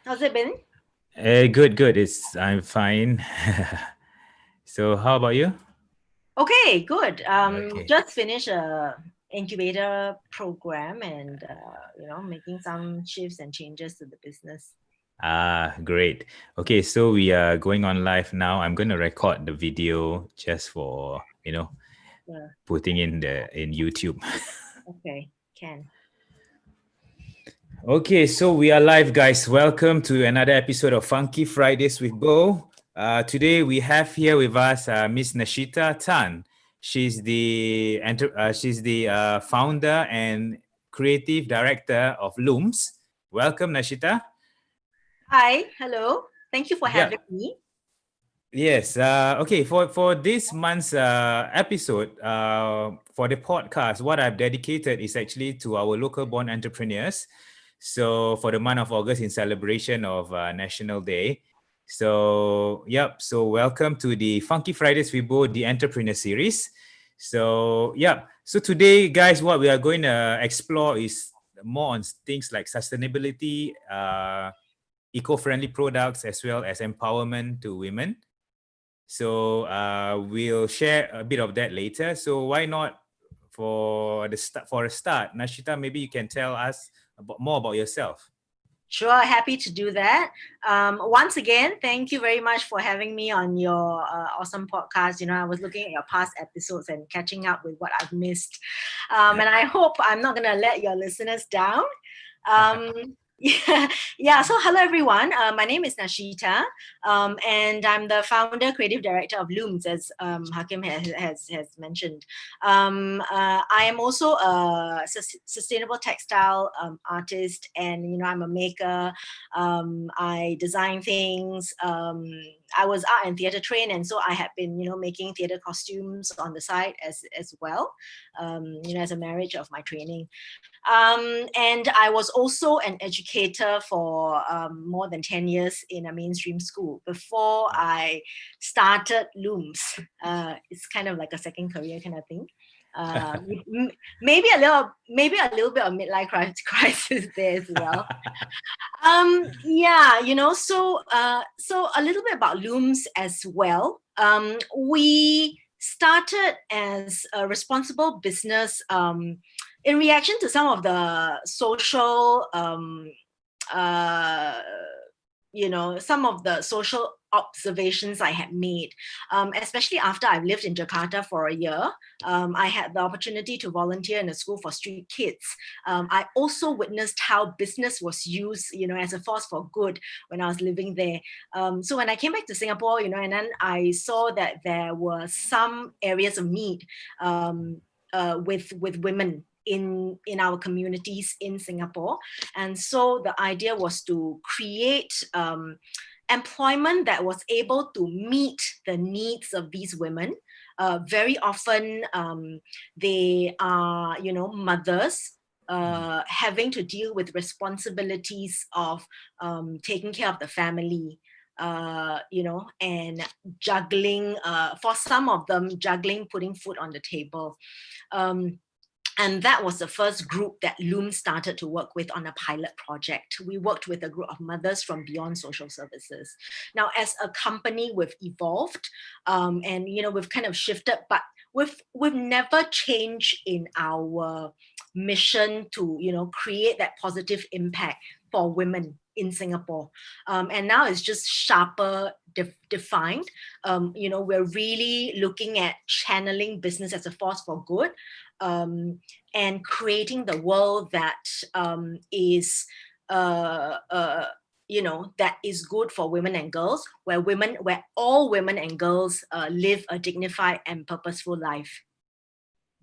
How's it been? Good. I'm fine. So, how about you? Okay, good. Okay. Just finished a incubator program and making some shifts and changes to the business. Great. Okay, so we are going on live now. I'm going to record the video just for Yeah, putting in YouTube. okay, can. Okay, so we are live, guys. Welcome to another episode of Funky Fridays with Bo. Today we have here with us Miss Nasyitah Tan. She's the founder and creative director of Looms. Welcome, Nashita. Hi, hello. Thank you for having Yeah. me. Yes. Okay. For this month's episode, for the podcast, what I've dedicated is actually to our local born entrepreneurs. So for the month of August, in celebration of National Day. So yep. So welcome to the Funky Fridays with Bo, the Entrepreneur Series. So yep. So today, guys, what we are going to explore is more on things like sustainability, eco-friendly products, as well as empowerment to women. So we'll share a bit of that later. So why not for a start, Nashita, maybe you can tell us more about yourself. Sure, happy to do that. Once again, thank you very much for having me on your awesome podcast. I was looking at your past episodes and catching up with what I've missed. And I hope I'm not going to let your listeners down. Um, yeah. So hello everyone. My name is Nashita, and I'm the founder, creative director of Looms, as Hakim has mentioned. I am also a sustainable textile artist, and I'm a maker. I design things. I was art and theater trained, and so I had been making theater costumes on the side as well. As a marriage of my training. And I was also an educator for more than 10 years in a mainstream school before I started Looms. It's kind of like a second career kind of thing. Uh, maybe a little bit of midlife crisis there as well. Yeah, so a little bit about Looms as well. We started as a responsible business in reaction to some of the social uh, some of the social observations I had made, especially after I've lived in Jakarta for a year. I had the opportunity to volunteer in a school for street kids. I also witnessed how business was used, as a force for good when I was living there. So when I came back to Singapore, and then I saw that there were some areas of need with women in our communities in Singapore. And so the idea was to create employment that was able to meet the needs of these women. Very often, they are, mothers. Having to deal with responsibilities of taking care of the family, and juggling, for some of them, juggling, putting food on the table. Um, and that was the first group that Loom started to work with on a pilot project. We worked with a group of mothers from Beyond Social Services. Now, as a company, we've evolved, and we've kind of shifted, but we've never changed in our mission to create that positive impact for women in Singapore. And now it's just sharper defined. We're really looking at channeling business as a force for good, and creating the world that is that is good for women and girls, where all women and girls live a dignified and purposeful life.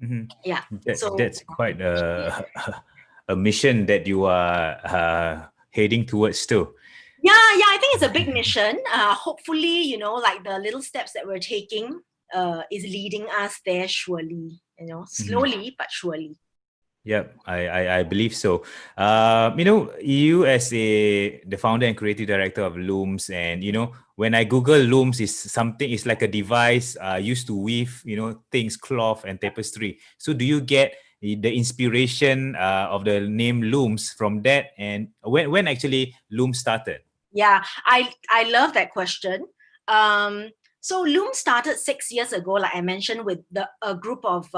Mhm. Yeah. So That's quite a mission that you are heading towards too. yeah, I think it's a big mission. Hopefully, like the little steps that we're taking is leading us there surely, Mhm. slowly but surely. Yep, I believe so. You as the founder and creative director of Looms, and when I Google Looms, is something, it's like a device used to weave, things, cloth and tapestry. So do you get the inspiration of the name Looms from that? And when actually Looms started? Yeah, I love that question. So Loom started 6 years ago, like I mentioned, with a group of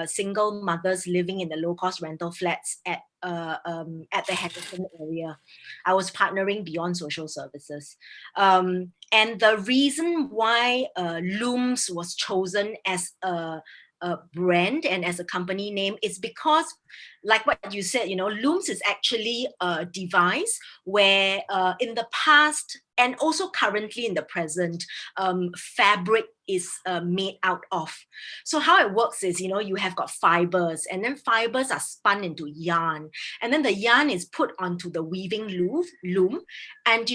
single mothers living in the low-cost rental flats at the Henderson area. I was partnering Beyond Social Services. And the reason why Looms was chosen as a brand and as a company name is because, like what you said, Looms is actually a device where in the past and also currently in the present, fabric is made out of. So how it works is, you have got fibers, and then fibers are spun into yarn, and then the yarn is put onto the weaving loom, and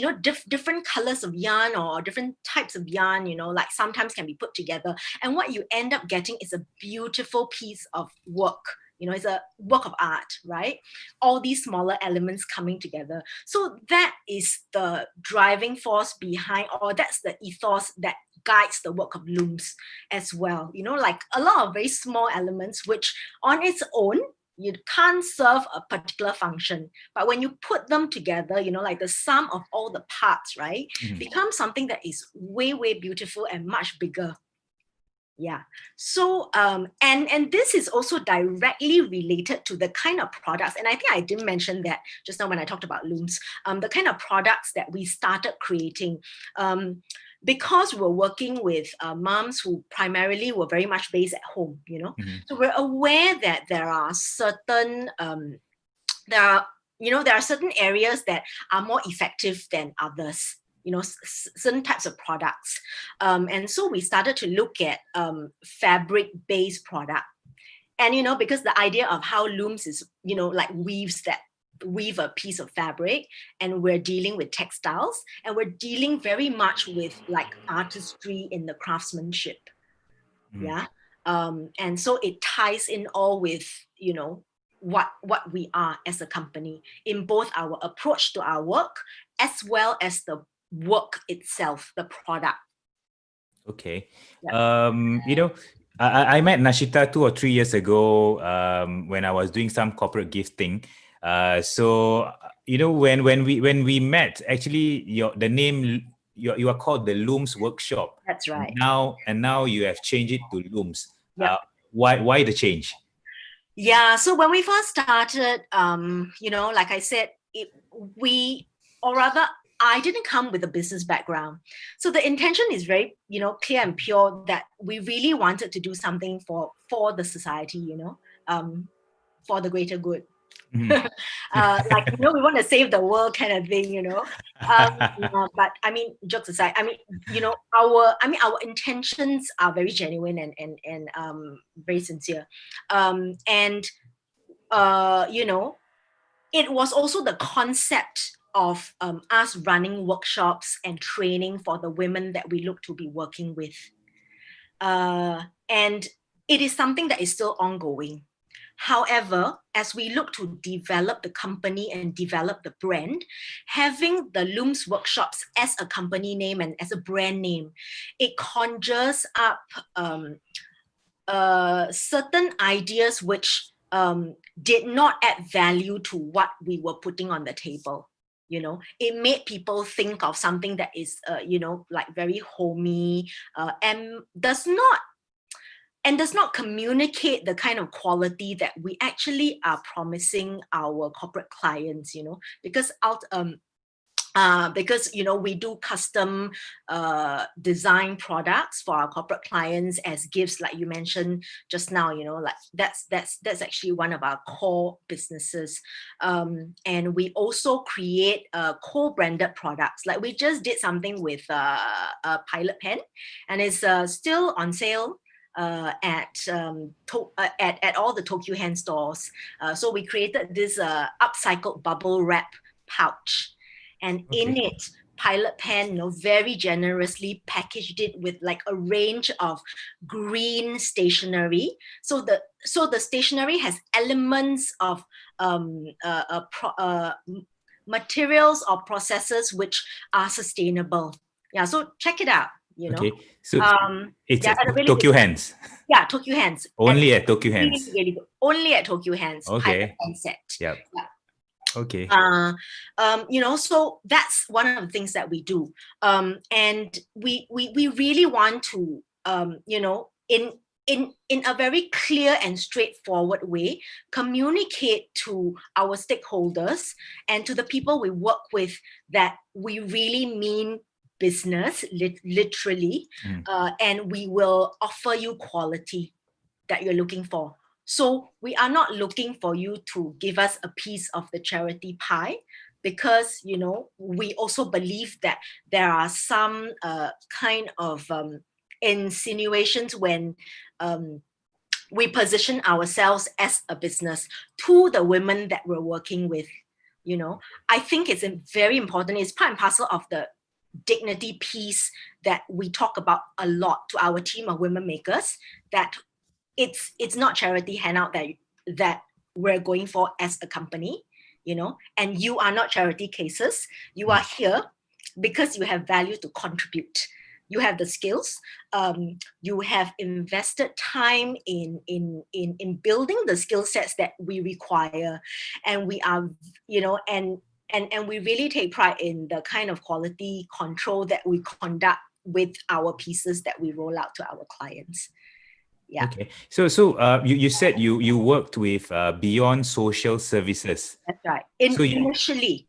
different colors of yarn or different types of yarn, like sometimes can be put together, and what you end up getting is a beautiful piece of work. It's a work of art, right? All these smaller elements coming together. So that is the driving force behind, or that's the ethos that guides the work of Looms as well. Like a lot of very small elements, which on its own, you can't serve a particular function. But when you put them together, like the sum of all the parts, right, becomes something that is way, way beautiful and much bigger. Yeah. So, and this is also directly related to the kind of products, and I think I didn't mention that just now when I talked about Looms, the kind of products that we started creating, because we're working with moms who primarily were very much based at home, So we're aware that there are certain, there are certain areas that are more effective than others. Certain types of products. And so we started to look at fabric-based product. And, because the idea of how Looms is, like weave a piece of fabric, and we're dealing with textiles, and we're dealing very much with like artistry in the craftsmanship. Yeah. And so it ties in all with, what we are as a company in both our approach to our work as well as the work itself, the product. Okay. I met Nashita 2 or 3 years ago when I was doing some corporate gifting. So when we met, actually the name you are called the Looms Workshop. That's right. Now you have changed it to Looms. Yep. Why the change? Yeah. So when we first started, like I said, I didn't come with a business background. So the intention is very, clear and pure, that we really wanted to do something for the society, for the greater good. Like, we want to save the world kind of thing, but I mean, jokes aside, I mean, our intentions are very genuine and very sincere. And it was also the concept of us running workshops and training for the women that we look to be working with. And it is something that is still ongoing. However, as we look to develop the company and develop the brand, having the Looms workshops as a company name and as a brand name, it conjures up certain ideas which did not add value to what we were putting on the table. It made people think of something that is, like very homey, and does not communicate the kind of quality that we actually are promising our corporate clients, because we do custom design products for our corporate clients as gifts, like you mentioned just now. Like that's actually one of our core businesses. And we also create co-branded products. Like we just did something with a Pilot Pen, and it's still on sale at all the Tokyo Hand stores. So we created this upcycled bubble wrap pouch, and in it, Pilot Pen, very generously packaged it with like a range of green stationery. So the stationery has elements of materials or processes which are sustainable. Yeah, so check it out. Okay, so it's at at really Tokyo Hands. Yeah, Tokyo Hands. Only at Tokyo Really, Hands. really good. Only at Tokyo Hands. Okay. Pilot Pen set. Yep. Yeah. Okay. So that's one of the things that we do. And we really want to, in a very clear and straightforward way, communicate to our stakeholders and to the people we work with that we really mean business, literally, and we will offer you quality that you're looking for. So we are not looking for you to give us a piece of the charity pie, because we also believe that there are some kind of insinuations when we position ourselves as a business to the women that we're working with. I think it's very important. It's part and parcel of the dignity piece that we talk about a lot to our team of women makers, that it's not charity handout that we're going for as a company, and you are not charity cases. You are here because you have value to contribute. You have the skills. You have invested time in building the skill sets that we require, and we are, and we really take pride in the kind of quality control that we conduct with our pieces that we roll out to our clients. Yeah. Okay. So you said you worked with Beyond Social Services. That's right. So initially.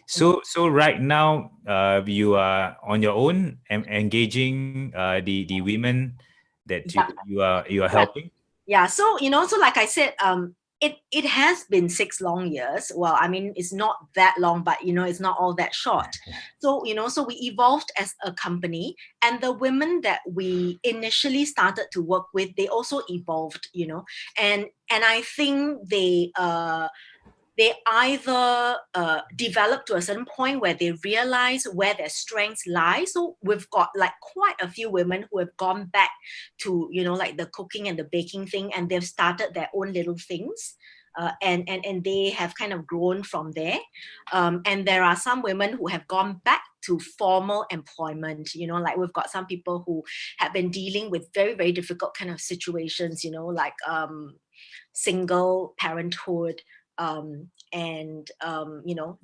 So right now you are on your own and engaging the women that you are helping. Yeah. So so like I said, it has been 6 long years. Well, I mean, it's not that long, but it's not all that short. So so we evolved as a company, and the women that we initially started to work with, they also evolved, and I think they either develop to a certain point where they realize where their strengths lie. So we've got like quite a few women who have gone back to, like the cooking and the baking thing, and they've started their own little things. And they have kind of grown from there. And there are some women who have gone back to formal employment, like we've got some people who have been dealing with very, very difficult kind of situations, like single parenthood, and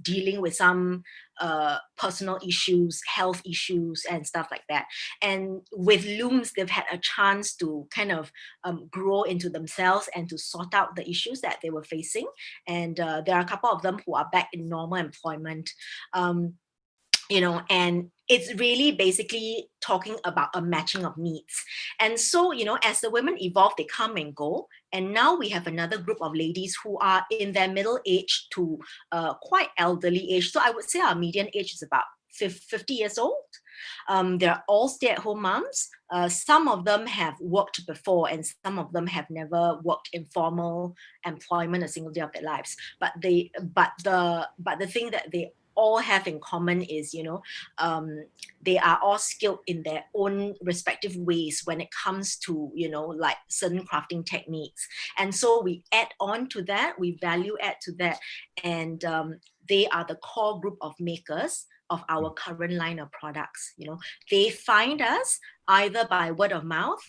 dealing with some personal issues, health issues, and stuff like that. And with Looms, they've had a chance to kind of grow into themselves and to sort out the issues that they were facing. And there are a couple of them who are back in normal employment. And it's really basically talking about a matching of needs. And so, as the women evolve, they come and go. And now we have another group of ladies who are in their middle age to quite elderly age. So I would say our median age is about 50 years old. They're all stay-at-home moms. Some of them have worked before, and some of them have never worked in formal employment a single day of their lives. But the thing that they all have in common is, they are all skilled in their own respective ways when it comes to, like certain crafting techniques. And so we add on to that, we value add to that, and they are the core group of makers of our current line of products. They find us either by word of mouth,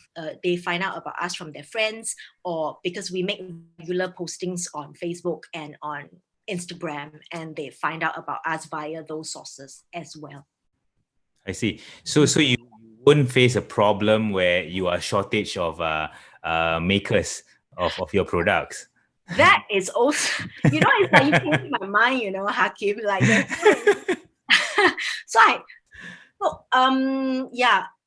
they find out about us from their friends, or because we make regular postings on Facebook and on Instagram, and they find out about us via those sources as well. I see. So you won't face a problem where you are shortage of makers of your products. That is also, it's like you came to my mind, Hakim, like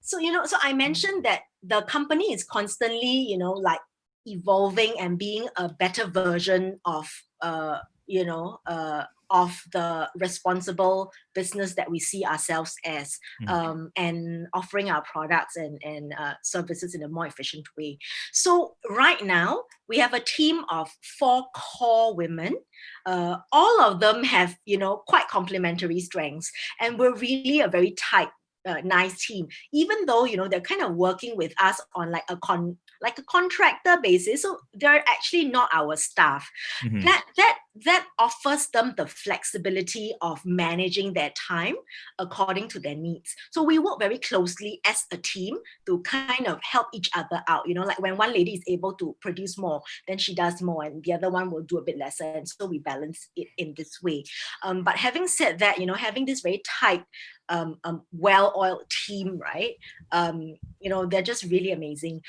so I mentioned that the company is constantly, like evolving and being a better version of of the responsible business that we see ourselves as, and offering our products and services in a more efficient way. So right now, we have a team of 4 core women. All of them have, quite complementary strengths, and we're really a very tight, nice team, even though they're kind of working with us on like a contractor basis, so they're actually not our staff. That that offers them the flexibility of managing their time according to their needs. So we work very closely as a team to kind of help each other out. Like when one lady is able to produce more, then she does more, and the other one will do a bit lesser. And so we balance it in this way. But having said that, having this very tight, well-oiled team, right? They're just really amazing.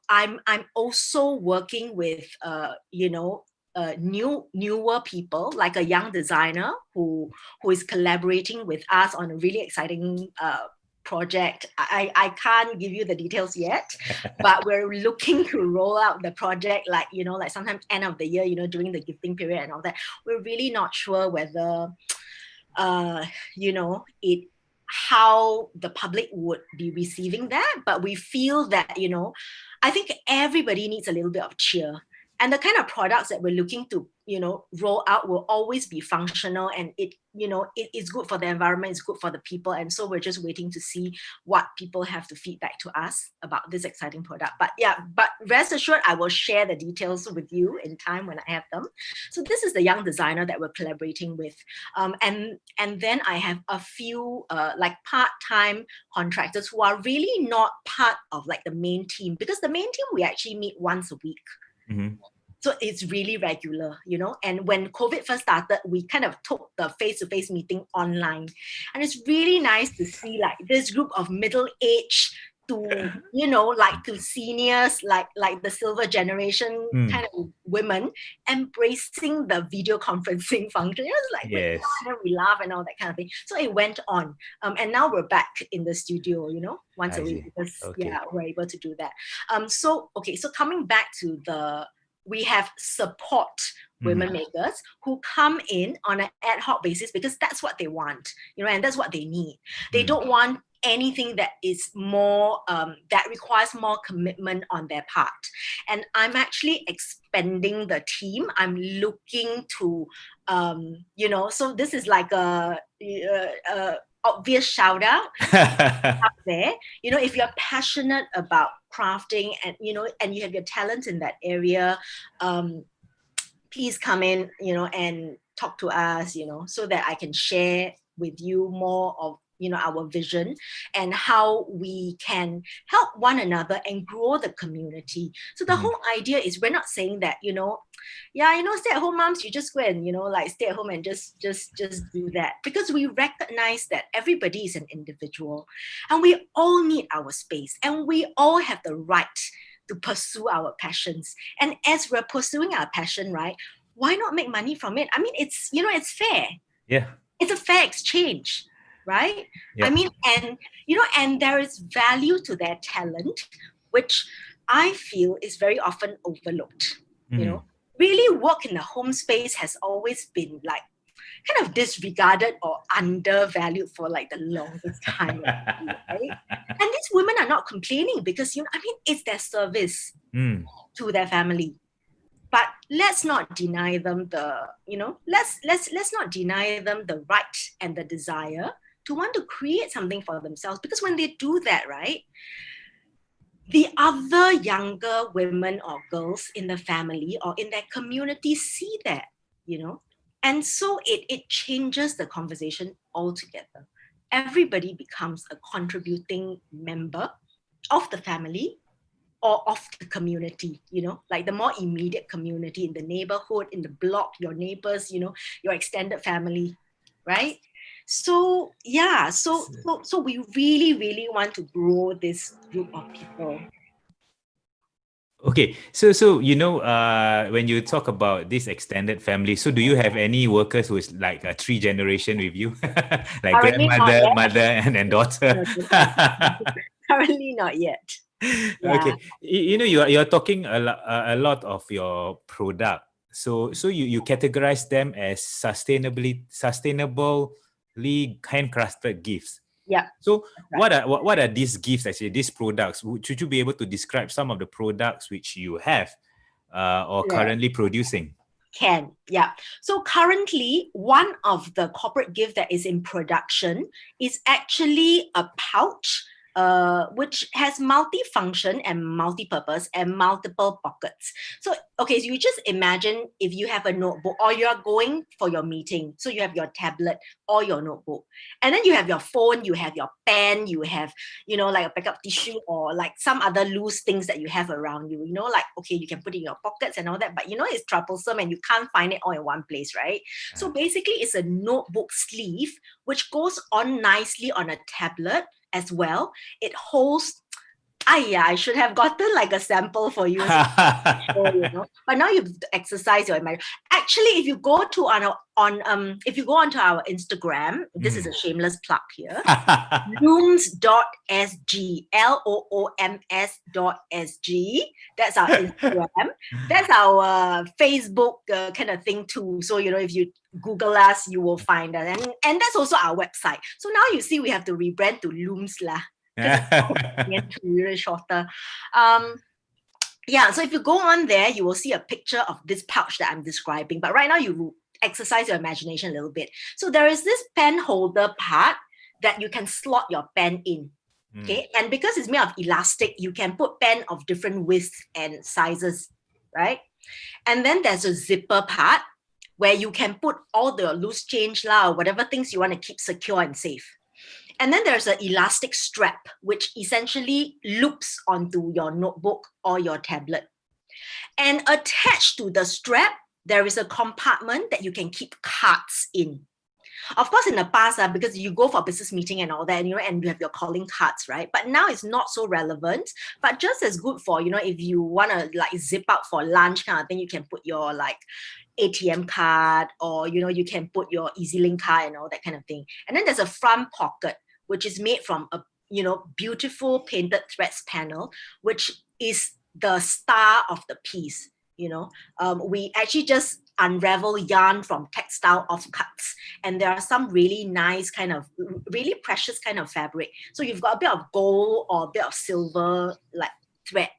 I'm also working with newer people, like a young designer who is collaborating with us on a really exciting project. I can't give you the details yet, but we're looking to roll out the project like sometimes end of the year, during the gifting period and all that. We're really not sure whether how the public would be receiving that, but we feel that I think everybody needs a little bit of cheer, and the kind of products that we're looking to roll out will always be functional, and it is good for the environment, it's good for the people. And so we're just waiting to see what people have to feedback to us about this exciting product. But rest assured, I will share the details with you in time when I have them. So this is the young designer that we're collaborating with, and then I have a few like part-time contractors who are really not part of like the main team, because the main team we actually meet once a week. Mm-hmm. So it's really regular, and when COVID first started, we kind of took the face-to-face meeting online, and it's really nice to see like this group of middle-aged to like to seniors, like the silver generation kind of women embracing the video conferencing function. It was like, yes, we laugh and all that kind of thing. So it went on, and now we're back in the studio once a week, because we're able to do that. So coming back to we have support women makers who come in on an ad hoc basis, because that's what they want, and that's what they need. They don't want anything that is more that requires more commitment on their part. And I'm actually expanding the team. I'm looking to so this is like a obvious shout out up there. If you're passionate about crafting and and you have your talent in that area, please come in and talk to us, so that I can share with you more of our vision and how we can help one another and grow the community. So the whole idea is, we're not saying that stay-at-home moms, you just go and like stay at home and just do that, because we recognize that everybody is an individual and we all need our space, and we all have the right to pursue our passions. And as we're pursuing our passion, right, why not make money from it? I mean, it's it's fair. Yeah, it's a fair exchange, right? Yep. I mean, and and there is value to their talent, which I feel is very often overlooked. Really, work in the home space has always been like kind of disregarded or undervalued for like the longest time, right? And these women are not complaining, because it's their service to their family. But let's not deny them let's not deny them the right and the desire to want to create something for themselves. Because when they do that, right, the other younger women or girls in the family or in their community see that, and so it changes the conversation altogether. Everybody becomes a contributing member of the family or of the community, like the more immediate community in the neighborhood, in the block, your neighbors, your extended family, right? So so we really, really want to grow this group of people. Okay, so when you talk about this extended family, so do you have any workers who is like a 3 generation with you, like grandmother, mother, and then daughter? Currently not yet. Yeah. Okay, you're talking a lot of your product. So you categorize them as sustainably handcrafted gifts. Yeah. So what are these gifts actually? These products? Should you be able to describe some of the products which you have or currently producing? Can, yeah. So currently, one of the corporate gift that is in production is actually a pouch which has multi-function and multi-purpose and multiple pockets. So, okay, so you just imagine if you have a notebook or you're going for your meeting. So you have your tablet or your notebook. And then you have your phone, you have your pen, you have, like a backup tissue or like some other loose things that you have around you. Like, okay, you can put it in your pockets and all that, but it's troublesome and you can't find it all in one place, right? So basically it's a notebook sleeve, which goes on nicely on a tablet as well. It holds, I should have gotten like a sample for you. But now you exercise your imagination. Actually, if you go to if you go onto our Instagram, this is a shameless plug here. Looms.sg, LOOMS.sg. That's our Instagram. That's our Facebook kind of thing too. So if you Google us, you will find us, and that's also our website. So now you see we have to rebrand to Looms lah. Really shorter. So if you go on there, you will see a picture of this pouch that I'm describing. But right now, you exercise your imagination a little bit. So there is this pen holder part that you can slot your pen in. Okay, and because it's made of elastic, you can put pen of different widths and sizes, right? And then there's a zipper part where you can put all the loose change or whatever things you want to keep secure and safe. And then there's an elastic strap, which essentially loops onto your notebook or your tablet. And attached to the strap, there is a compartment that you can keep cards in. Of course, in the past, because you go for a business meeting and all that, and you have your calling cards, right? But now it's not so relevant, but just as good for, if you want to like zip out for lunch kind of thing, you can put your like ATM card, or, you can put your EasyLink card and all that kind of thing. And then there's a front pocket, which is made from a, beautiful painted threads panel, which is the star of the piece. We actually just unravel yarn from textile offcuts, and there are some really nice kind of, really precious kind of fabric. So you've got a bit of gold or a bit of silver like thread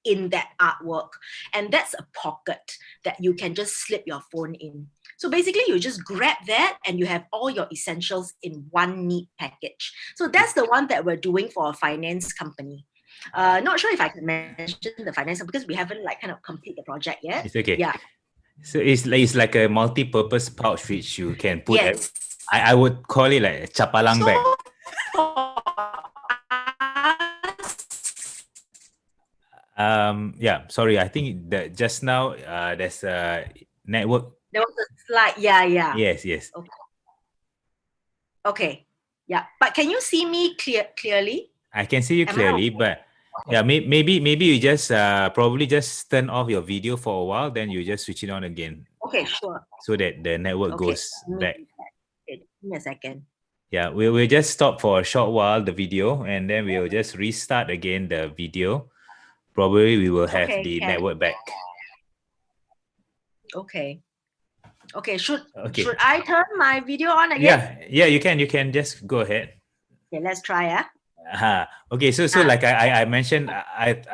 in that artwork, and that's a pocket that you can just slip your phone in. So basically you just grab that and you have all your essentials in one neat package. So that's the one that we're doing for a finance company. Not sure if I can mention the finance because we haven't like kind of complete the project yet. It's okay. Yeah. So it's like a multi-purpose pouch which you can put. Yes. I would call it like a chapalang bag. Sorry. I think that just now there's a network. There was a slide. Yeah. Yes. Okay. Yeah. But can you see me clearly? I can see you clearly, but yeah, maybe you just probably just turn off your video for a while, then you just switch it on again. Okay, sure. So that the network goes back. Okay, give me a second. Yeah, we'll just stop for a short while the video, and then we'll just restart again the video. Probably we will have the network back. Okay. Should I turn my video on again? Yeah, you can just go ahead. Okay, let's try. Okay, so like I mentioned,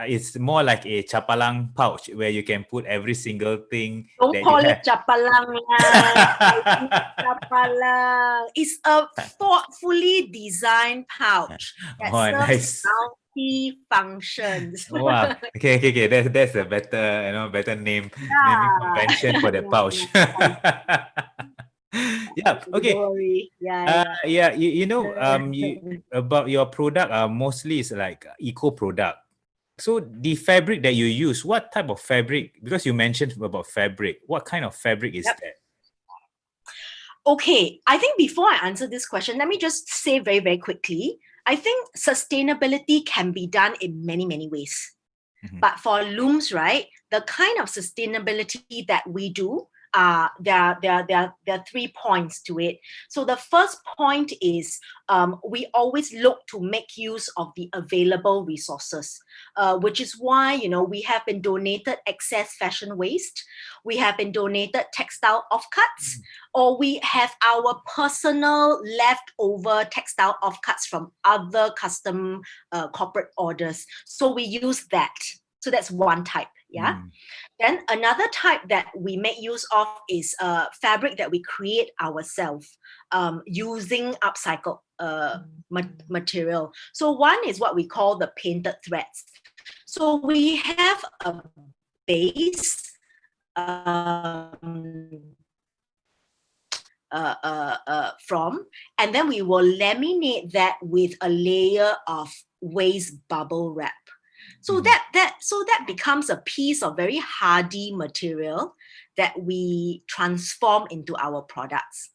it's more like a chapalang pouch where you can put every single thing. Don't call it chapalang lah. Chapalang. It's a thoughtfully designed pouch that serves multi-functions. Wow. Okay. That's a better naming convention for the pouch. Yeah. Okay. About your product, mostly is like eco product. So the fabric that you use, what type of fabric? Because you mentioned about fabric, what kind of fabric is that? Okay, I think before I answer this question, let me just say very, very quickly. I think sustainability can be done in many, many ways. But for looms, right, the kind of sustainability that we do, there are 3 points to it. So the first point is we always look to make use of the available resources, which is why, we have been donated excess fashion waste, we have been donated textile offcuts, or we have our personal leftover textile offcuts from other custom corporate orders. So we use that. So that's one type. Yeah. Then another type that we make use of is fabric that we create ourselves using upcycled material. So one is what we call the painted threads. So we have a base from, and then we will laminate that with a layer of waste bubble wrap. So that becomes a piece of very hardy material that we transform into our products.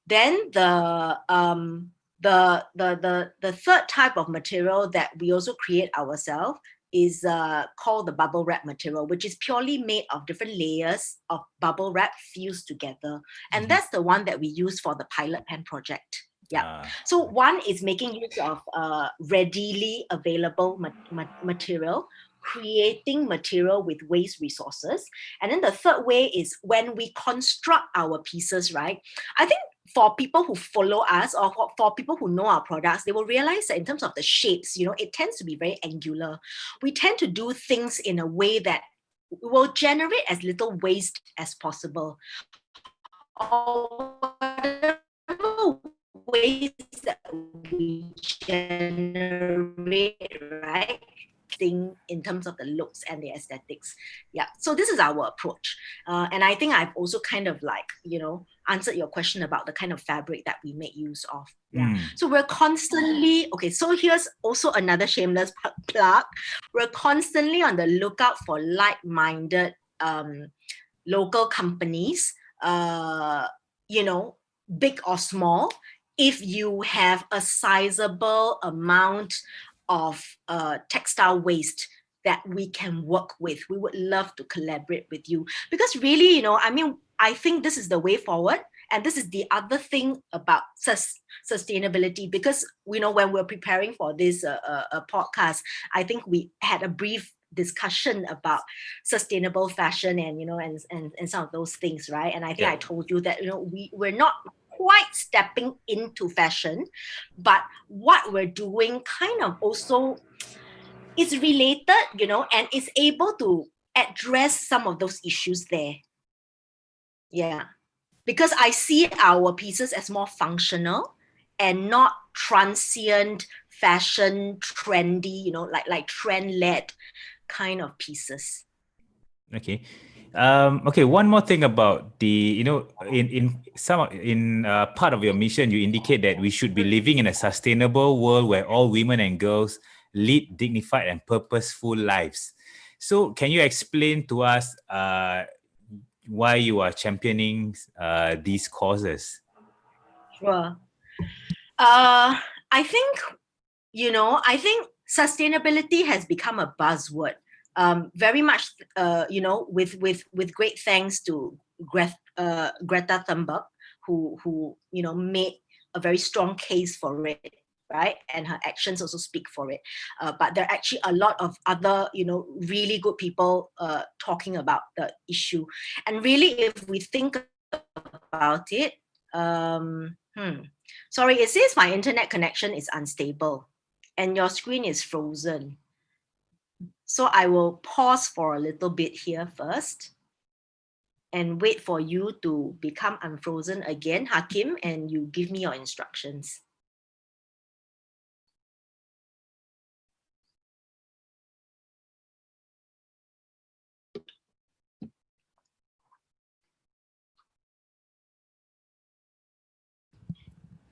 Then the third type of material that we also create ourselves is called the bubble wrap material, which is purely made of different layers of bubble wrap fused together. And that's the one that we use for the pilot pen project. Yeah. So one is making use of readily available material, creating material with waste resources. And then the third way is when we construct our pieces, right? I think for people who follow us or for people who know our products, they will realize that in terms of the shapes, it tends to be very angular. We tend to do things in a way that will generate as little waste as possible. Or whatever waste that we generate, right? Thing in terms of the looks and the aesthetics. Yeah, so this is our approach. And I think I've also kind of answered your question about the kind of fabric that we make use of. Yeah. So we're constantly, okay, so here's also another shameless plug. We're constantly on the lookout for like-minded local companies, big or small. If you have a sizable amount of textile waste that we can work with, we would love to collaborate with you, because really, I think this is the way forward. And this is the other thing about sustainability, because when we're preparing for this podcast, I think we had a brief discussion about sustainable fashion and and some of those things, right? And I think I told you that we're not quite stepping into fashion, but what we're doing kind of also is related, and is able to address some of those issues there. Yeah, because I see our pieces as more functional and not transient fashion trendy, like trend-led kind of pieces. Okay. Okay, one more thing about the, in part of your mission, you indicate that we should be living in a sustainable world where all women and girls lead dignified and purposeful lives. So can you explain to us why you are championing these causes? Sure. I think sustainability has become a buzzword. Very much, with great thanks to Greta Thunberg, who made a very strong case for it, right? And her actions also speak for it. But there are actually a lot of other, really good people talking about the issue. And really, if we think about it, sorry, it says my internet connection is unstable and your screen is frozen. So I will pause for a little bit here first and wait for you to become unfrozen again, Hakim, and you give me your instructions.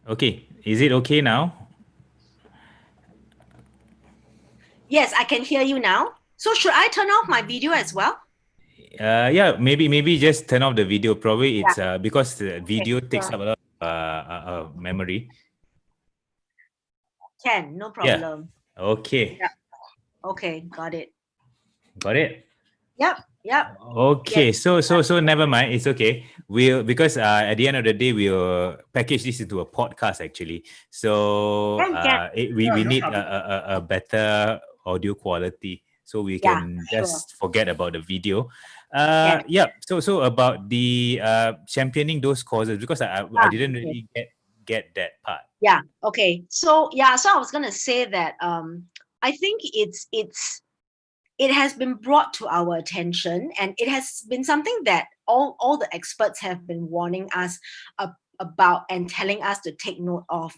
Okay, is it okay now? Yes, I can hear you now. So should I turn off my video as well? Yeah, maybe just turn off the video. Probably it's because the video takes up a lot of memory. Can, no problem. Yeah. Okay. Yeah. Okay, got it. Got it? Yep. Okay, Yes. so never mind. It's okay. Because at the end of the day, we'll package this into a podcast actually. So we need a better audio quality, so we can just forget about the video. Yeah. So about the championing those causes, because I didn't really get that part. Yeah. Okay. So I was gonna say that I think it's it has been brought to our attention, and it has been something that all the experts have been warning us about and telling us to take note of,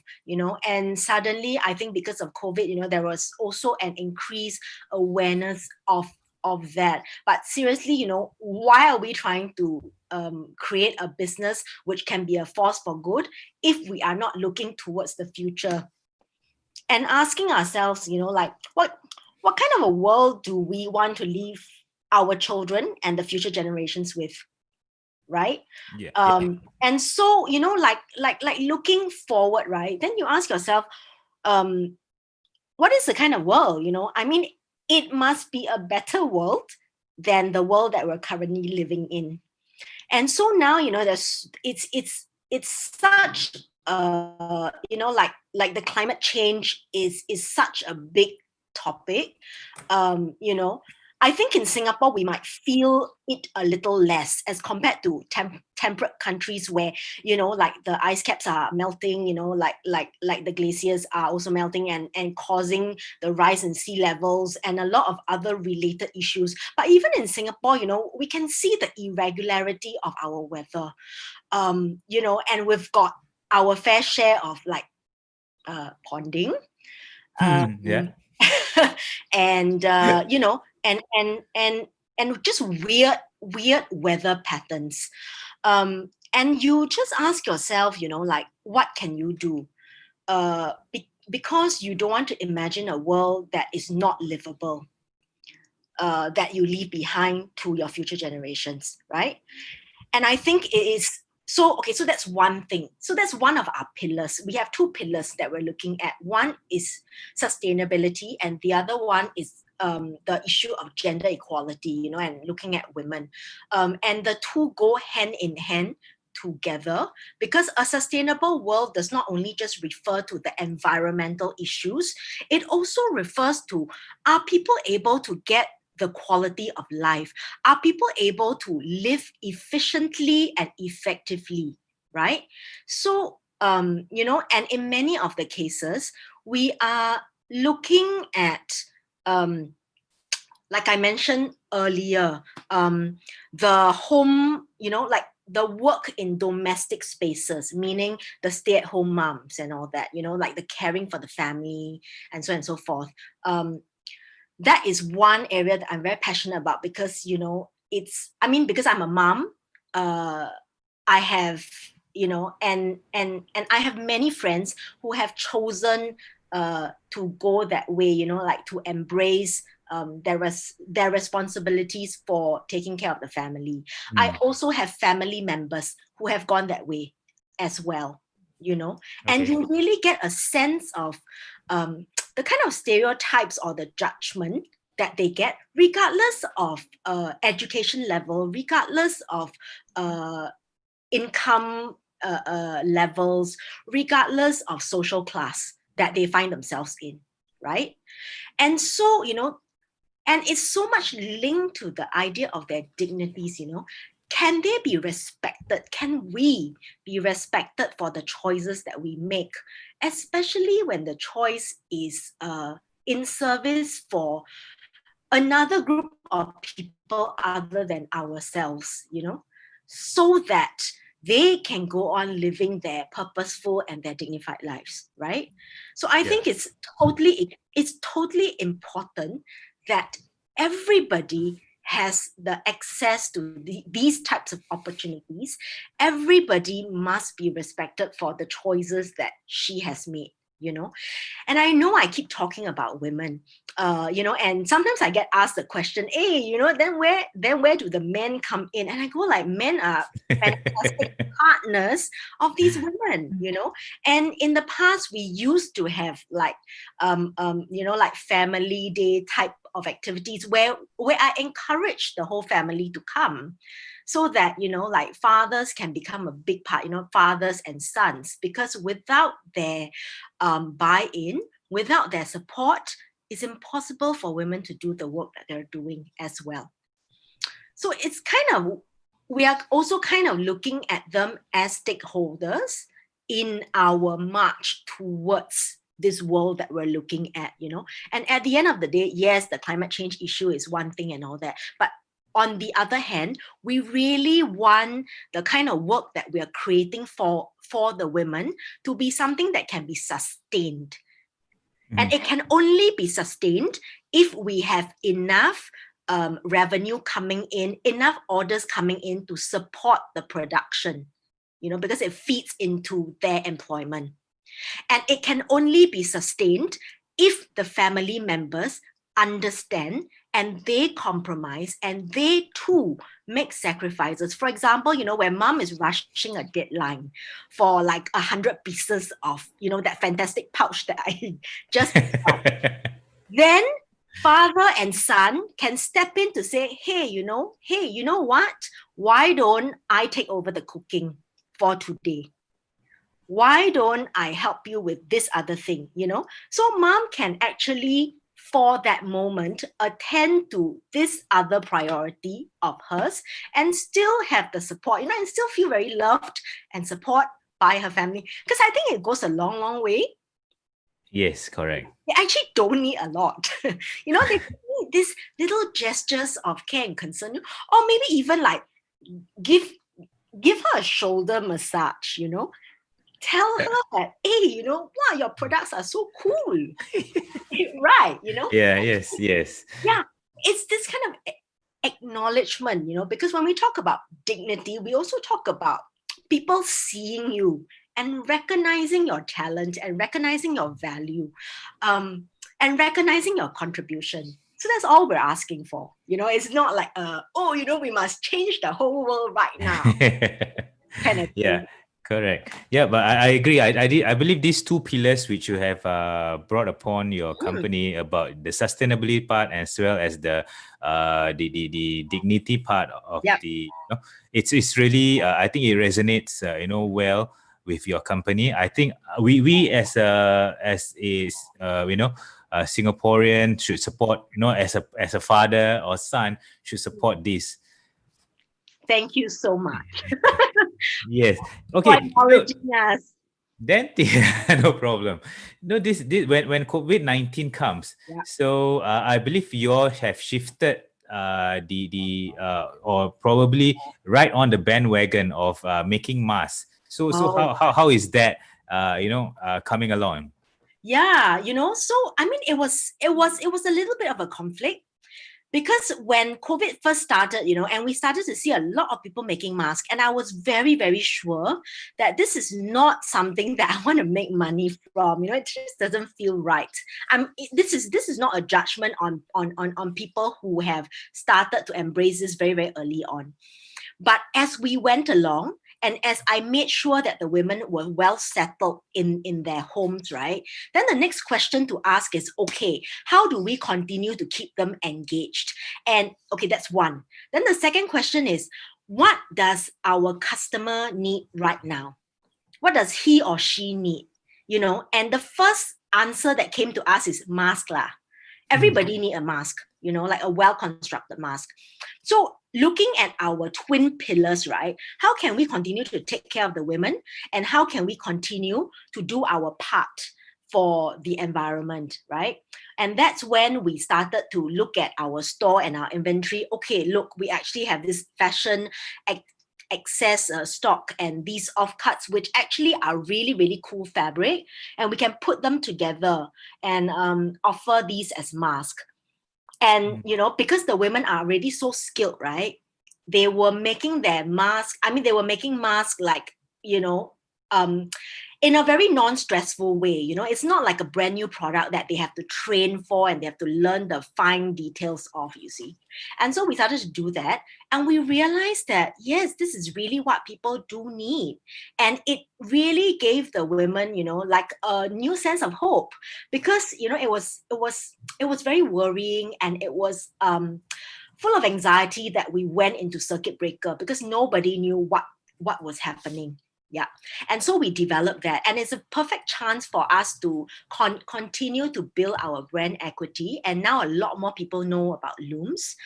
and suddenly I think because of COVID, there was also an increased awareness of that. But seriously, why are we trying to create a business which can be a force for good if we are not looking towards the future and asking ourselves, like, what kind of a world do we want to leave our children and the future generations with, right? Yeah. And so, like looking forward, right? Then you ask yourself, what is the kind of world? I mean, it must be a better world than the world that we're currently living in. And so now, there's it's such like the climate change is such a big topic. I think in Singapore we might feel it a little less as compared to temperate countries where, like the ice caps are melting, like the glaciers are also melting and causing the rise in sea levels and a lot of other related issues. But even in Singapore, we can see the irregularity of our weather, and we've got our fair share of like ponding, Yeah. and and just weird weather patterns, and you just ask yourself, like, what can you do, because you don't want to imagine a world that is not livable, that you leave behind to your future generations, right? And I think it is so. Okay, so that's one thing. So that's one of our pillars. We have two pillars that we're looking at. One is sustainability, and the other one is the issue of gender equality, and looking at women. And the two go hand in hand together, because a sustainable world does not only just refer to the environmental issues, it also refers to, are people able to get the quality of life? Are people able to live efficiently and effectively, right? So, and in many of the cases, we are looking at, like I mentioned earlier, the home, like the work in domestic spaces, meaning the stay-at-home moms and all that, like the caring for the family and so on and so forth. That is one area that I'm very passionate about, because because I'm a mom, I have, and I have many friends who have chosen to go that way, like to embrace their responsibilities for taking care of the family. I also have family members who have gone that way as well, and Okay. you really get a sense of the kind of stereotypes or the judgment that they get, regardless of education level, regardless of income levels, regardless of social class that they find themselves in, right? And so, and it's so much linked to the idea of their dignities, Can they be respected? Can we be respected for the choices that we make, especially when the choice is in service for another group of people other than ourselves, so that they can go on living their purposeful and their dignified lives, right? So I Yeah. think it's totally important that everybody has the access to these types of opportunities. Everybody must be respected for the choices that she has made, and I know I keep talking about women, and sometimes I get asked the question, hey, then where do the men come in? And I go, like, men are fantastic partners of these women, and in the past we used to have like like family day type of activities where I encourage the whole family to come, so that like fathers can become a big part, fathers and sons, because without their buy-in, without their support, it's impossible for women to do the work that they're doing as well. So it's we are also kind of looking at them as stakeholders in our march towards this world that we're looking at, and at the end of the day, yes, the climate change issue is one thing and all that, but on the other hand, we really want the kind of work that we are creating for the women to be something that can be sustained. And it can only be sustained if we have enough revenue coming in, enough orders coming in to support the production, because it feeds into their employment. And it can only be sustained if the family members understand and they compromise and they too make sacrifices. For example, when mom is rushing a deadline for like 100 pieces of, that fantastic pouch that I just then father and son can step in to say, hey, you know what? Why don't I take over the cooking for today? Why don't I help you with this other thing, So mom can actually, for that moment, attend to this other priority of hers and still have the support, and still feel very loved and support by her family. Because I think it goes a long, long way. Yes, correct. They actually don't need a lot. They need these little gestures of care and concern, or maybe even like give her a shoulder massage, Tell her that, hey, wow, your products are so cool. Right, Yeah, yes. Yeah, it's this kind of acknowledgement, because when we talk about dignity, we also talk about people seeing you and recognizing your talent and recognizing your value, and recognizing your contribution. So that's all we're asking for. It's not like, we must change the whole world right now. Kind of Yeah. thing. Correct. Yeah, but I agree. I believe these two pillars which you have brought upon your company about the sustainability part as well as the dignity part of the it's really I think it resonates well with your company. I think we as a Singaporean should support, as a father or son should support this. Thank you so much Yes. for Okay. acknowledging us. Then no problem. No, this when COVID-19 comes, so I believe you all have shifted or probably right on the bandwagon of making masks. So how is that coming along? Yeah, so I mean it was a little bit of a conflict. Because when COVID first started, and we started to see a lot of people making masks, and I was very, very sure that this is not something that I want to make money from. It just doesn't feel right. This is not a judgment on people who have started to embrace this very, very early on. But as we went along, and as I made sure that the women were well settled in their homes, right? Then the next question to ask is, okay, how do we continue to keep them engaged? And okay, that's one. Then the second question is, what does our customer need right now? What does he or she need? And the first answer that came to us is mask lah. Everybody need a mask, like a well-constructed mask. So looking at our twin pillars, right? How can we continue to take care of the women? And how can we continue to do our part for the environment, right? And that's when we started to look at our store and our inventory. Okay, look, we actually have this fashion excess stock and these offcuts, which actually are really, really cool fabric, and we can put them together and offer these as masks. And because the women are already so skilled, right? They were making their masks. I mean, they were making masks like in a very non-stressful way. It's not like a brand new product that they have to train for and they have to learn the fine details of, you see. And so we started to do that, and we realized that yes, this is really what people do need. And it really gave the women, like a new sense of hope, because it was very worrying, and it was full of anxiety that we went into circuit breaker because nobody knew what was happening. Yeah. And so we developed that. And it's a perfect chance for us to continue to build our brand equity. And now a lot more people know about Looms.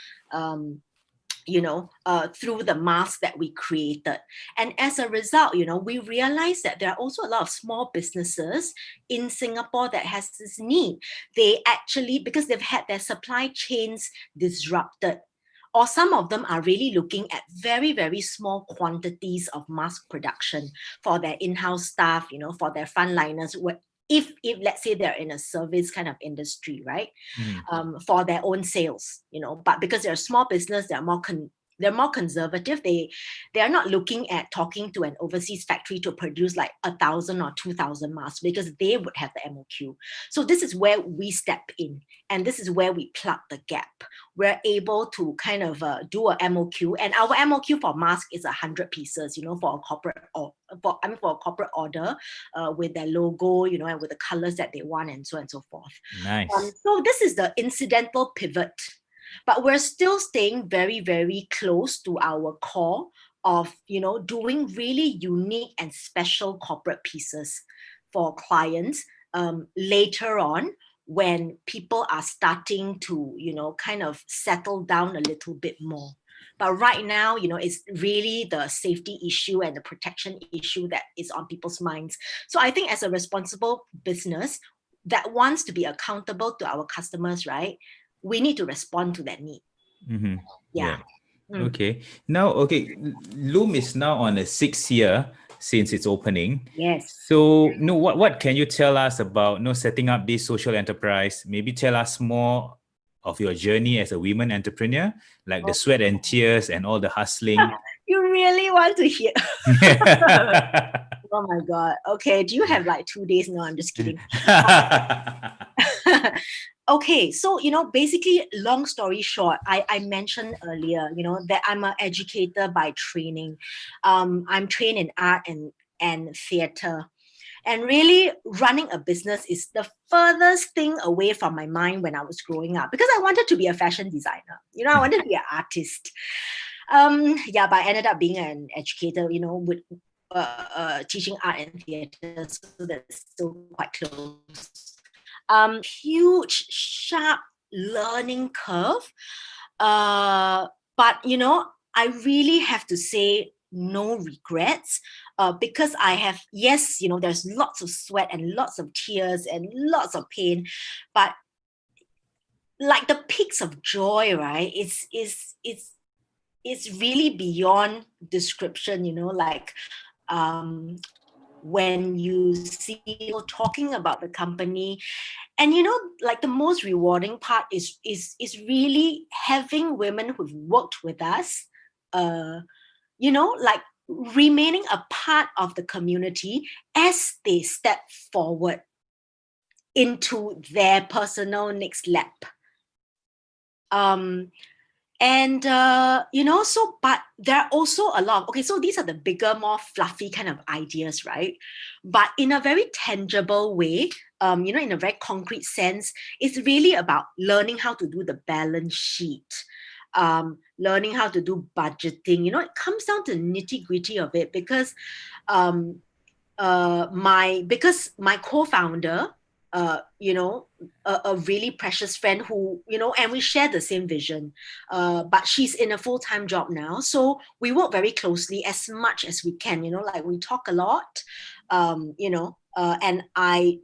through the mask that we created. And as a result, we realized that there are also a lot of small businesses in Singapore that has this need. They actually, because they've had their supply chains disrupted, or some of them are really looking at very, very small quantities of mask production for their in-house staff, for their frontliners, if let's say they're in a service kind of industry, right? For their own sales, but because they're a small business, they're more conservative. They are not looking at talking to an overseas factory to produce like 1,000 or 2,000 masks, because they would have the MOQ. So this is where we step in, and this is where we plug the gap. We're able to kind of do a MOQ, and our MOQ for mask is 100 pieces, for a corporate for a corporate order, with their logo, and with the colors that they want, and so on and so forth. Nice. So this is the incidental pivot, but we're still staying very, very close to our core of, doing really unique and special corporate pieces for clients later on, when people are starting to, kind of settle down a little bit more. But right now, it's really the safety issue and the protection issue that is on people's minds. So I think as a responsible business that wants to be accountable to our customers, right, we need to respond to that need. Yeah. Okay. Now, Loom is now on the 6th year since its opening. Yes. So, what can you tell us about setting up this social enterprise? Maybe tell us more of your journey as a women entrepreneur, like the sweat and tears and all the hustling. You really want to hear? Oh my God. Okay. Do you have like 2 days? No, I'm just kidding. Okay, so, basically, long story short, I mentioned earlier, that I'm an educator by training. I'm trained in art and theatre. And really, running a business is the furthest thing away from my mind when I was growing up, because I wanted to be a fashion designer. I wanted to be an artist. But I ended up being an educator, with teaching art and theatre, so that's still quite close. Huge, sharp learning curve. But, I really have to say no regrets, because I have, yes, there's lots of sweat and lots of tears and lots of pain, but like the peaks of joy, right? It's really beyond description, like, when you see people talking about the company. And like the most rewarding part is really having women who've worked with us, like remaining a part of the community as they step forward into their personal next lap. But there are also a lot of, so these are the bigger, more fluffy kind of ideas, right? But in a very tangible way, in a very concrete sense, it's really about learning how to do the balance sheet, learning how to do budgeting. It comes down to nitty gritty of it, because my co-founder, a really precious friend who, and we share the same vision, but she's in a full-time job now. So we work very closely as much as we can, like we talk a lot, and I,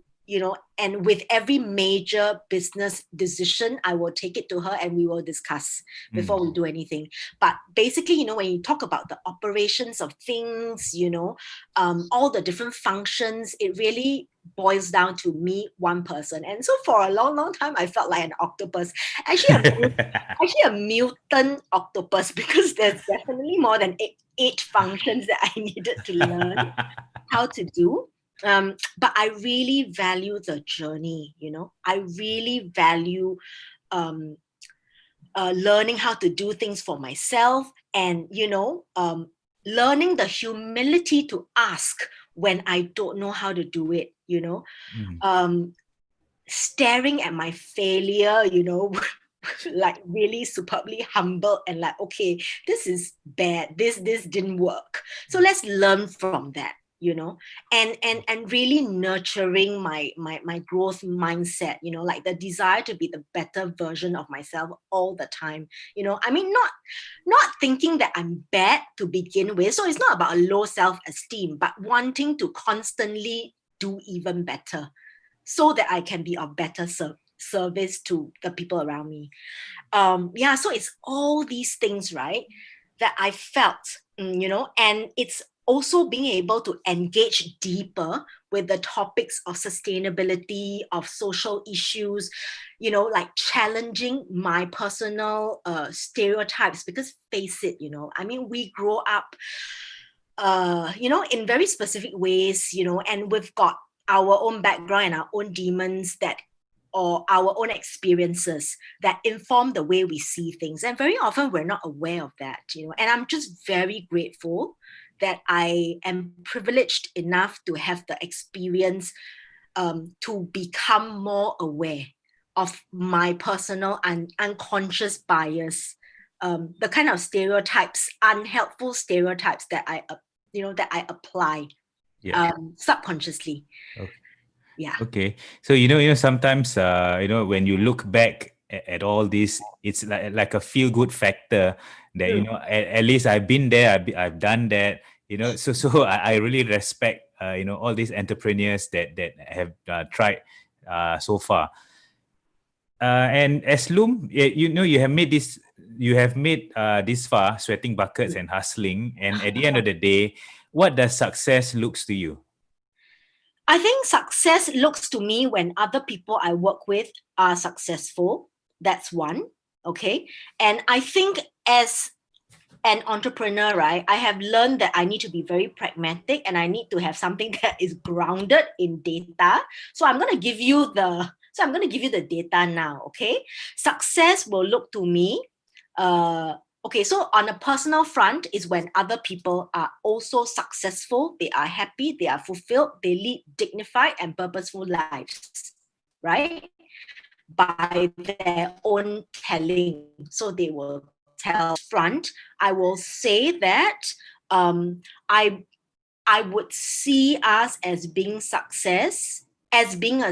and with every major business decision, I will take it to her and we will discuss before we do anything. But basically, when you talk about the operations of things, all the different functions, it really boils down to me, one person. And so for a long, long time, I felt like an octopus. Actually, a mutant octopus, because there's definitely more than eight functions that I needed to learn how to do. But I really value the journey, I really value learning how to do things for myself, and, learning the humility to ask when I don't know how to do it, staring at my failure, like really superbly humble and like, okay, this is bad, this didn't work. So let's learn from that. and really nurturing my growth mindset, like the desire to be the better version of myself all the time. I mean, not thinking that I'm bad to begin with. So it's not about a low self-esteem, but wanting to constantly do even better so that I can be of better service to the people around me. So it's all these things, right, that I felt, and it's also being able to engage deeper with the topics of sustainability, of social issues, like challenging my personal stereotypes. Because face it, I mean, we grow up, in very specific ways, and we've got our own background and our own demons or our own experiences that inform the way we see things. And very often we're not aware of that, and I'm just very grateful that I am privileged enough to have the experience to become more aware of my personal and unconscious bias, the kind of stereotypes, unhelpful stereotypes that I apply subconsciously. Okay. Yeah. Okay. So sometimes when you look back at all this, it's like a feel good factor that at least I've been there, I've done that. So I really respect all these entrepreneurs that have tried so far. And as Loom, you have made this far, sweating buckets and hustling. And at the end of the day, what does success looks to you? I think success looks to me when other people I work with are successful. That's one. Okay. And I think as an entrepreneur, right, I have learned that I need to be very pragmatic and I need to have something that is grounded in data. So I'm going to give you the data now. Okay. Success will look to me, okay, so on a personal front is when other people are also successful, they are happy, they are fulfilled, they lead dignified and purposeful lives, right? By their own telling. So they will tell front. I will say that I would see us as being a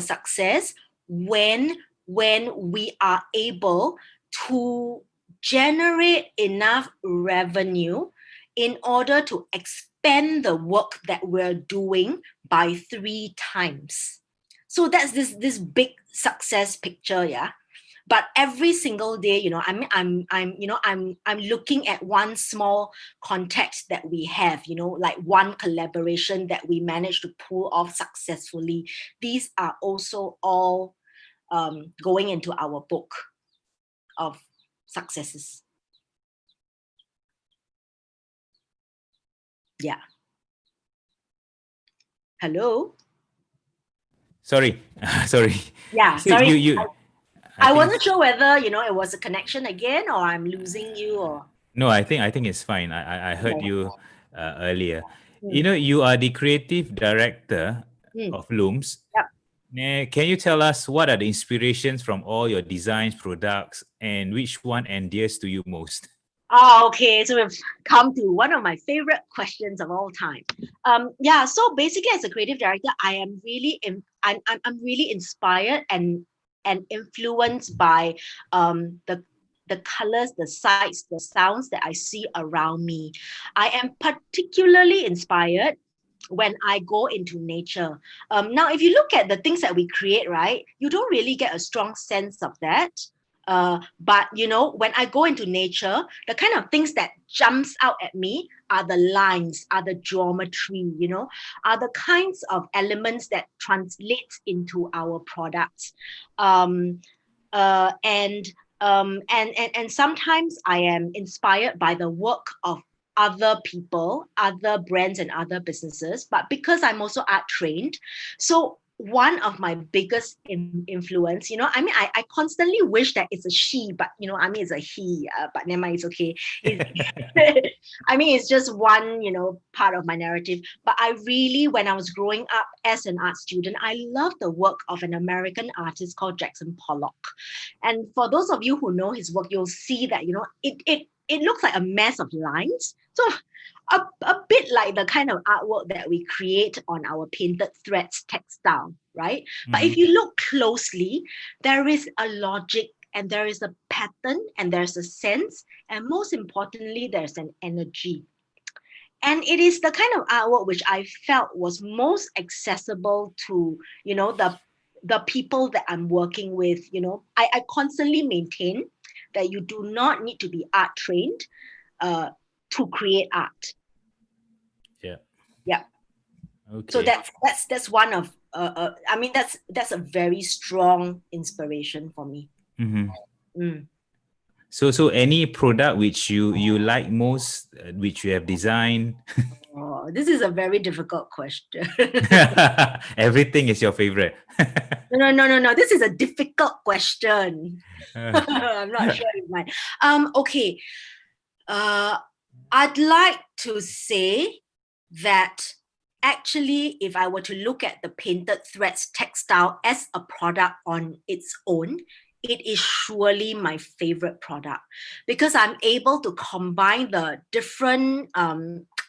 success when we are able to generate enough revenue in order to expand the work that we're doing by 3 times. So that's this big success picture, yeah. But every single day, I'm looking at one small context that we have, like one collaboration that we managed to pull off successfully. These are also all going into our book of successes. Yeah. Hello? Sorry. Sorry. Yeah, So sorry. I I think wasn't sure whether, it was a connection again or I'm losing you or... no, I think it's fine. I heard Okay. you earlier. Mm. You are the creative director Mm. of Looms. Yep. Can you tell us what are the inspirations from all your designs, products, and which one endears to you most? Oh, okay. So we've come to one of my favorite questions of all time. So basically, as a creative director, I am really I'm really inspired and influenced by the colors, the sights, the sounds that I see around me. I am particularly inspired when I go into nature. Now, if you look at the things that we create, right, you don't really get a strong sense of that. But when I go into nature, the kind of things that jumps out at me are the lines, are the geometry, are the kinds of elements that translate into our products. And sometimes I am inspired by the work of other people, other brands and other businesses, but because I'm also art trained, so one of my biggest influence, I constantly wish that it's a she, but it's a he, but never mind, it's okay. It's just one, part of my narrative. But I really, when I was growing up as an art student, I loved the work of an American artist called Jackson Pollock. And for those of you who know his work, you'll see that, it it looks like a mess of lines. So a bit like the kind of artwork that we create on our painted threads textile, right? But if you look closely, there is a logic and there is a pattern and there's a sense, and most importantly, there's an energy. And it is the kind of artwork which I felt was most accessible to, the people that I'm working with. I constantly maintain that you do not need to be art trained to create art. Yeah. Yeah. So Okay. that's one of I mean that's a very strong inspiration for me. Mm. So any product which you like most, which you have designed? Oh, this is a very difficult question. Everything is your favorite. No. This is a difficult question. I'm not sure if my okay. I'd like to say that actually, if I were to look at the painted threads textile as a product on its own, it is surely my favorite product because I'm able to combine the different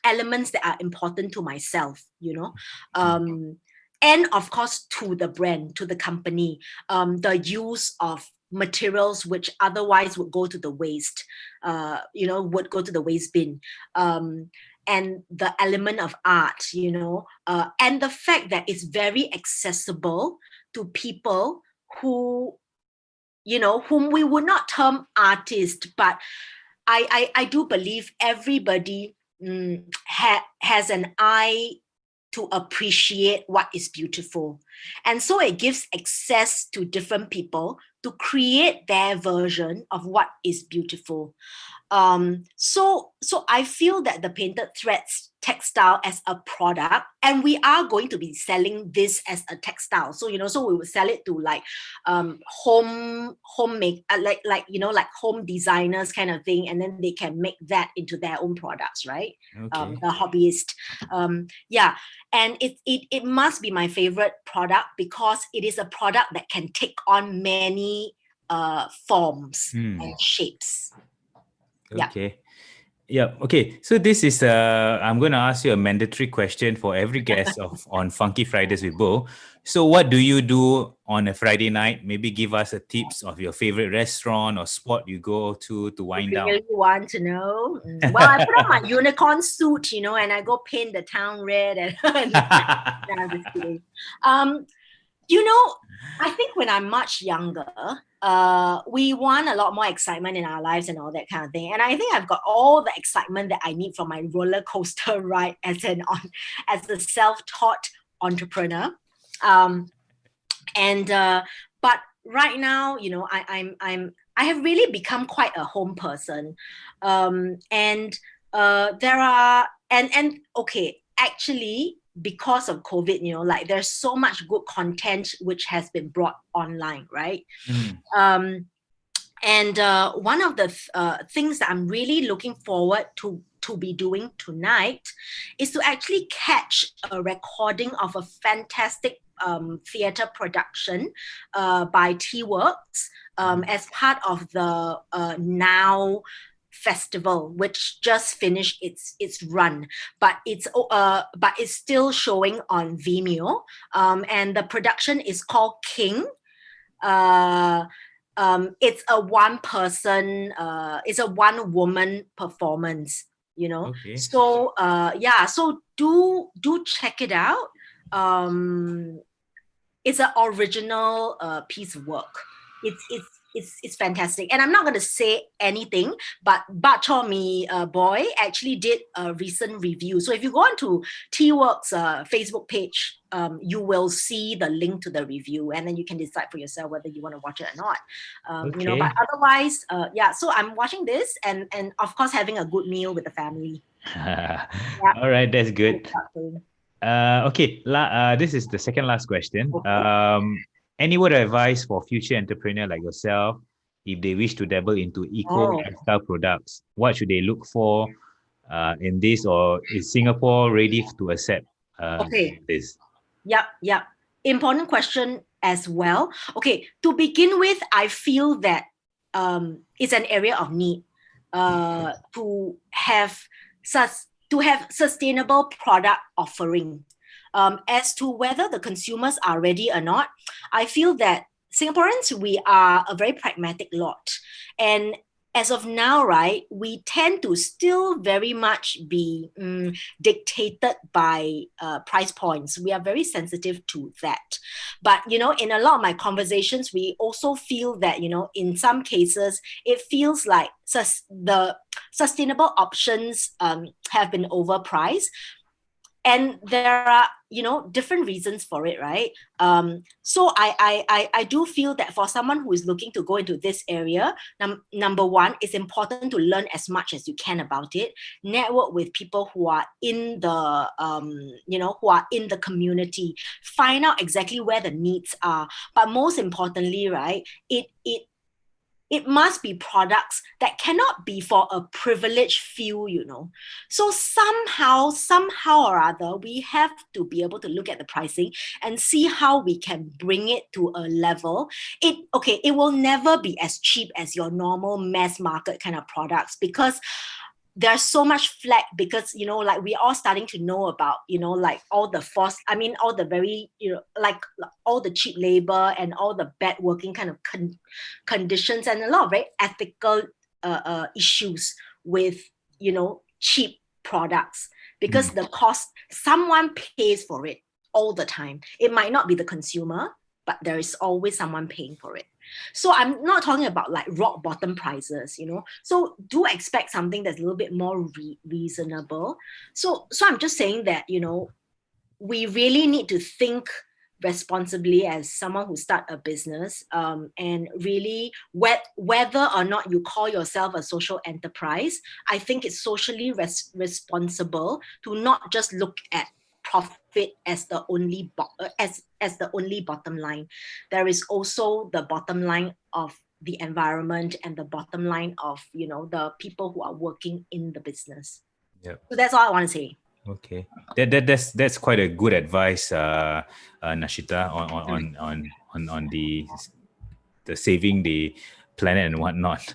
elements that are important to myself, and of course to the brand, to the company, the use of materials which otherwise would go to the waste, would go to the waste bin. And the element of art, and the fact that it's very accessible to people who, whom we would not term artist, but I do believe everybody has an eye to appreciate what is beautiful. And so it gives access to different people to create their version of what is beautiful. So I feel that the painted threads textile as a product, and we are going to be selling this as a textile. So so we will sell it to like homemade like home designers kind of thing, and then they can make that into their own products, right? Okay. The hobbyist, and it must be my favorite product because it is a product that can take on many forms and shapes. Okay. Yeah. Okay. So this is I'm going to ask you a mandatory question for every guest of on Funky Fridays with Bo. So what do you do on a Friday night? Maybe give us a tips of your favorite restaurant or spot you go to wind You down. really want to know? Well, I put on my unicorn suit, and I go paint the town red. And no, I'm just kidding. I think when I'm much younger, we want a lot more excitement in our lives and all that kind of thing. And I think I've got all the excitement that I need from my roller coaster ride as a self-taught entrepreneur. But right now, I have really become quite a home person, and there are and okay, actually, because of COVID, like there's so much good content which has been brought online, right? And one of the things that I'm really looking forward to be doing tonight is to actually catch a recording of a fantastic theatre production by T-Works as part of the Now Festival, which just finished its run, but it's still showing on Vimeo, and the production is called King. It's a one person, it's a one woman performance, Okay. So so do check it out. It's an original piece of work. It's fantastic, and I'm not going to say anything, but Bak Chor Mee Boy actually did a recent review. So if you go onto T-Works Facebook page, you will see the link to the review, and then you can decide for yourself whether you want to watch it or not. Okay. But otherwise, so I'm watching this, and of course having a good meal with the family. All right, that's good. Okay, this is the second last question. Any word of advice for future entrepreneur like yourself, if they wish to dabble into eco-lifestyle products? What should they look for in this, or is Singapore ready to accept this? Yep. Important question as well. Okay, to begin with, I feel that it's an area of need. to have sustainable product offering. As to whether the consumers are ready or not, I feel that Singaporeans, we are a very pragmatic lot. And as of now, right, we tend to still very much be dictated by price points. We are very sensitive to that. But, you know, in a lot of my conversations, we also feel that, you know, in some cases, it feels like the sustainable options have been overpriced. And there are, you know, different reasons for it, right? So I do feel that for someone who is looking to go into this area, number one, it's important to learn as much as you can about it. Network with people who are in the who are in the community. Find out exactly where the needs are. But most importantly, right, it must be products that cannot be for a privileged few, you know. So somehow or other, we have to be able to look at the pricing and see how we can bring it to a level. It will never be as cheap as your normal mass market kind of products, because there's so much flack, because, you know, like we're all starting to know about, you know, like all the all the very, you know, like all the cheap labor and all the bad working kind of conditions, and a lot of very ethical issues with, you know, cheap products, because the cost, someone pays for it all the time. It might not be the consumer, but there is always someone paying for it. So I'm not talking about like rock bottom prices, you know. So do expect something that's a little bit more reasonable. So I'm just saying that, you know, we really need to think responsibly as someone who start a business, and really whether or not you call yourself a social enterprise, I think it's socially responsible to not just look at profit as the only as the only bottom line. There is also the bottom line of the environment and the bottom line of, you know, the people who are working in the business. Yep. So that's all I want to say. Okay, that's quite a good advice, Nashita, on the saving the planet and whatnot.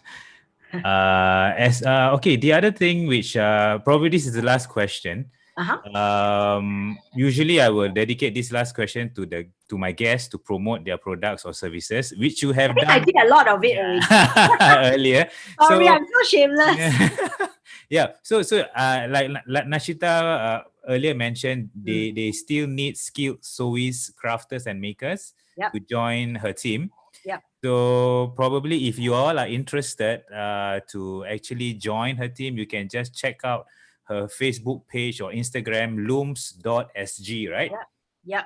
Okay, the other thing, which probably this is the last question. Usually I will dedicate this last question to my guests to promote their products or services, which you have done. I did a lot of it already. Earlier. Sorry, I'm so shameless. Yeah. So like Nashita earlier mentioned, they still need skilled sewists, crafters, and makers to join her team. Yep. So probably if you all are interested to actually join her team, you can just check out her Facebook page or Instagram, looms.sg, right? Yep.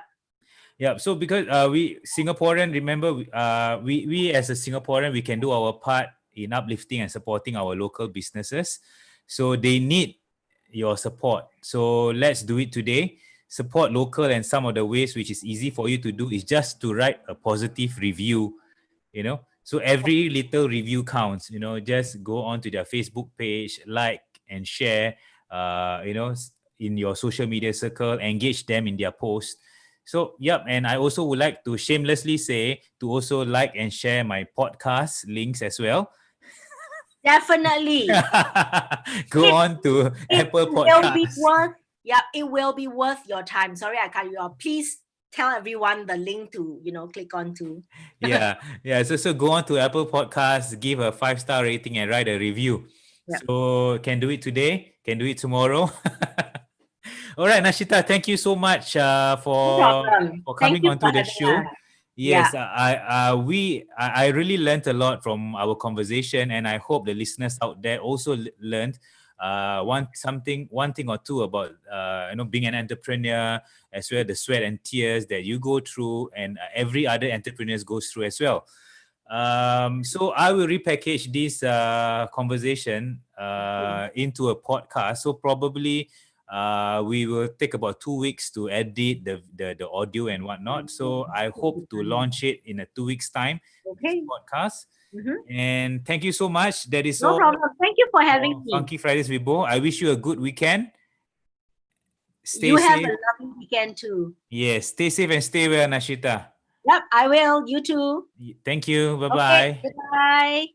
Yeah. So because we Singaporean, remember, we as a Singaporean, we can do our part in uplifting and supporting our local businesses. So they need your support. So let's do it today. Support local, and some of the ways which is easy for you to do is just to write a positive review, you know. So every little review counts, you know. Just go on to their Facebook page, like and share, you know, in your social media circle, engage them in their post. So, yep. And I also would like to shamelessly say to also like and share my podcast links as well. Definitely. Go on to Apple Podcasts. It will be worth your time. Sorry, I cut you off. Please tell everyone the link to, you know, click on to. Yeah. So go on to Apple Podcasts, give a 5-star rating, and write a review. Yep. So can do it today, can do it tomorrow. All right, Nashita, thank you so much for coming onto the show. Yes, I really learned a lot from our conversation, and I hope the listeners out there also learned one thing or two about you know, being an entrepreneur, as well, the sweat and tears that you go through, and every other entrepreneur goes through as well. So I will repackage this conversation into a podcast. So probably we will take about 2 weeks to edit the audio and whatnot. So I hope to launch it in a 2 weeks time. Okay. This podcast. And thank you so much. That is no all. problem. Thank you for having me. Funky Fridays with Bo. I wish you a good weekend. Stay safe. Have a lovely weekend too. Yes, stay safe and stay well, Nashita. Yep, I will. You too. Thank you. Bye-bye. Okay, bye.